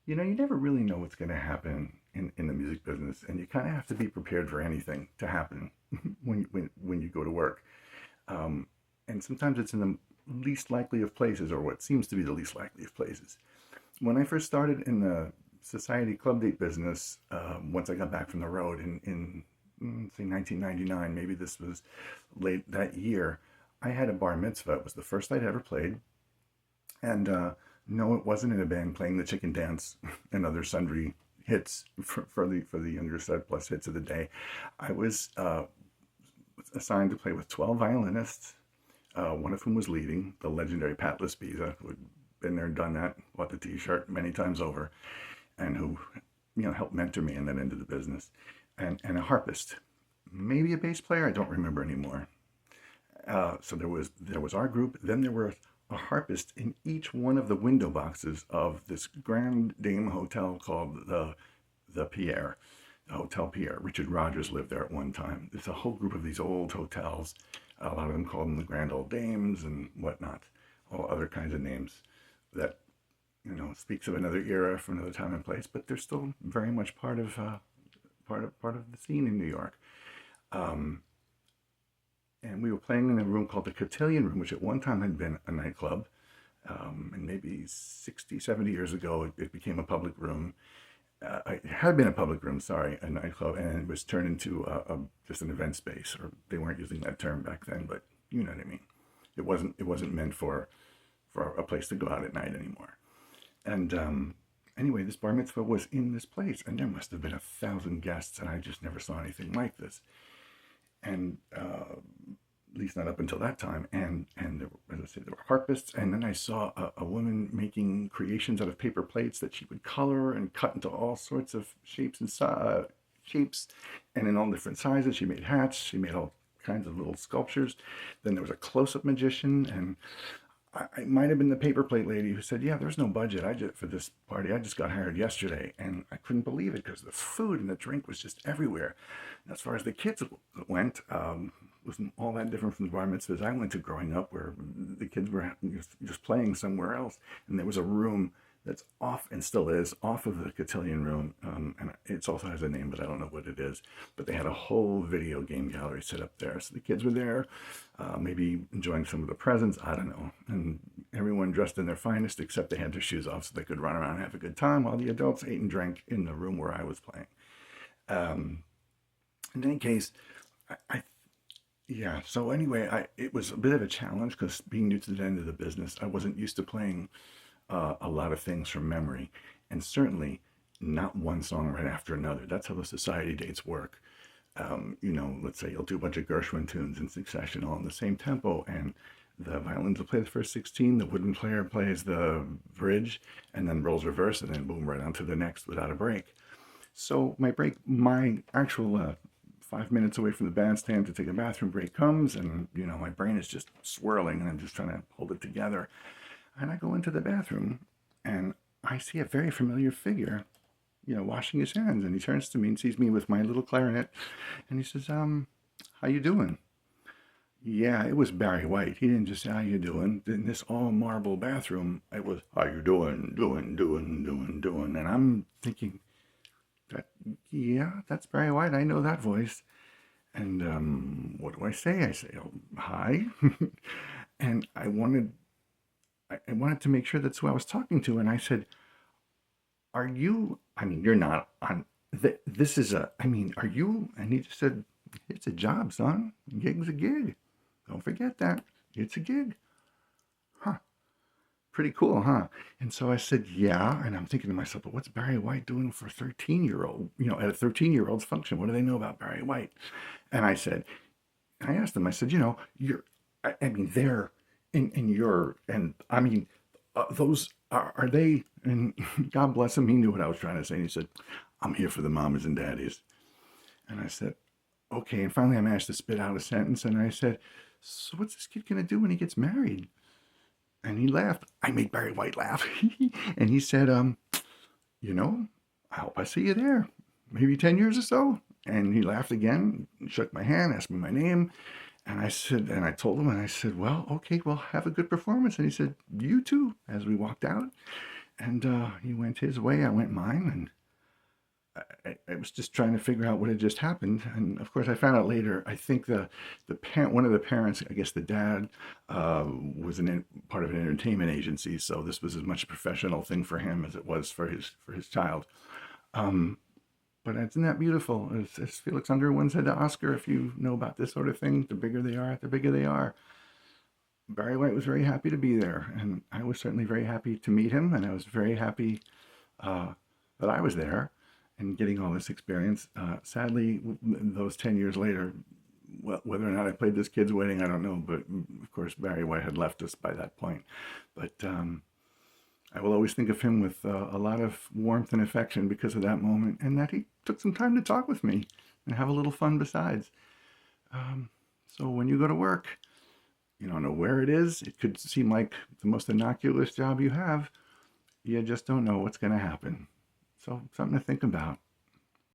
You never really know what's going to happen in the music business, and you kind of have to be prepared for anything to happen when you go to work. Um, and sometimes it's in the least likely of places, or what seems to be the least likely of places. When I first started in the society club date business, once I got back from the road in say 1999, maybe this was late that year, I had a bar mitzvah. It was the first I'd ever played, and no, it wasn't in a band playing the chicken dance and other sundry hits for the younger set plus hits of the day. I was assigned to play with 12 violinists, one of whom was leading, the legendary Pat Laspiza, who had been there and done that, bought the T-shirt many times over, and who helped mentor me and then into the business, and a harpist, maybe a bass player. I don't remember anymore. So there was our group. Then there were a harpist in each one of the window boxes of this Grand Dame hotel called the Pierre, the Hotel Pierre. Richard Rogers lived there at one time. There's a whole group of these old hotels. A lot of them called them the Grand Old Dames and whatnot, all other kinds of names that speaks of another era from another time and place. But they're still very much part of the scene in New York. Um, and we were playing in a room called the Cotillion Room, which at one time had been a nightclub. And maybe 60, 70 years ago, it became a public room. It had been a public room, sorry, a nightclub, and it was turned into just an event space, or they weren't using that term back then, but you know what I mean. It wasn't meant for a place to go out at night anymore. And anyway, this bar mitzvah was in this place, and there must have been 1,000 guests, and I just never saw anything like this. And at least not up until that time. And there were, as I said, there were harpists, and then I saw a woman making creations out of paper plates that she would color and cut into all sorts of shapes shapes, and in all different sizes. She made hats. She made all kinds of little sculptures. Then there was a close-up magician, and I might have been the paper plate lady who said, "Yeah, there's no budget. I just for this party. I just got hired yesterday," and I couldn't believe it because the food and the drink was just everywhere. And as far as the kids went, it wasn't all that different from the bar mitzvahs I went to growing up, where the kids were just playing somewhere else, and there was a room that's off and still is off of the cotillion room, and it also has a name, but I don't know what it is. But they had a whole video game gallery set up there, so the kids were there, maybe enjoying some of the presents. I don't know, and everyone dressed in their finest, except they had their shoes off so they could run around and have a good time, while the adults ate and drank in the room where I was playing. Um, in any case, I yeah. So anyway, it was a bit of a challenge because being new to the end of the business, I wasn't used to playing a lot of things from memory, and certainly not one song right after another. That's how the society dates work. Let's say you'll do a bunch of Gershwin tunes in succession, all in the same tempo, and the violins will play the first 16, the wooden player plays the bridge, and then rolls reverse, and then boom, right on to the next without a break. So my actual 5 minutes away from the bandstand to take a bathroom break comes, and my brain is just swirling, and I'm just trying to hold it together. And I go into the bathroom, and I see a very familiar figure, washing his hands, and he turns to me and sees me with my little clarinet, and he says, "How you doing?" Yeah, it was Barry White. He didn't just say, "How you doing?" In this all marble bathroom, it was, "How you doing, doing," and I'm thinking that, yeah, that's Barry White. I know that voice. And what do I say? I say, "Oh, hi," and I wanted to make sure that's who I was talking to, and I said, "Are you? I mean, you're not on. This is a. I mean, are you?" And he just said, "It's a job, son. A gig's a gig. Don't forget that. It's a gig." Huh? Pretty cool, huh? And so I said, "Yeah." And I'm thinking to myself, "But what's Barry White doing for a 13-year-old? At a 13-year-old's function, what do they know about Barry White?" And I asked him. I said, you're. I mean, they're in your, and I mean, those are they? And God bless him, he knew what I was trying to say. And he said, "I'm here for the mamas and daddies." And I said, "Okay." And finally, I managed to spit out a sentence, and I said, "So what's this kid gonna do when he gets married?" And he laughed. I made Barry White laugh, and he said, "You know, I hope I see you there, maybe 10 years or so." And he laughed again, shook my hand, asked me my name, and I told him, and I said, "Well, okay, well, have a good performance." And he said, "You too," as we walked out. And he went his way, I went mine, and I was just trying to figure out what had just happened. And of course, I found out later. I think the parent, one of the parents, I guess the dad, was part of an entertainment agency, so this was as much a professional thing for him as it was for his child. Um, but isn't that beautiful? As Felix Underwood said to Oscar, if you know about this sort of thing, the bigger they are, the bigger they are. Barry White was very happy to be there, and I was certainly very happy to meet him, and I was very happy uh, that I was there and getting all this experience. Sadly, those 10 years later, well, whether or not I played this kid's wedding, I don't know, but of course, Barry White had left us by that point. But I will always think of him with a lot of warmth and affection because of that moment, and that he took some time to talk with me and have a little fun besides. Um, so when you go to work, you don't know where it is. It could seem like the most innocuous job you have. You just don't know what's going to happen. So something to think about.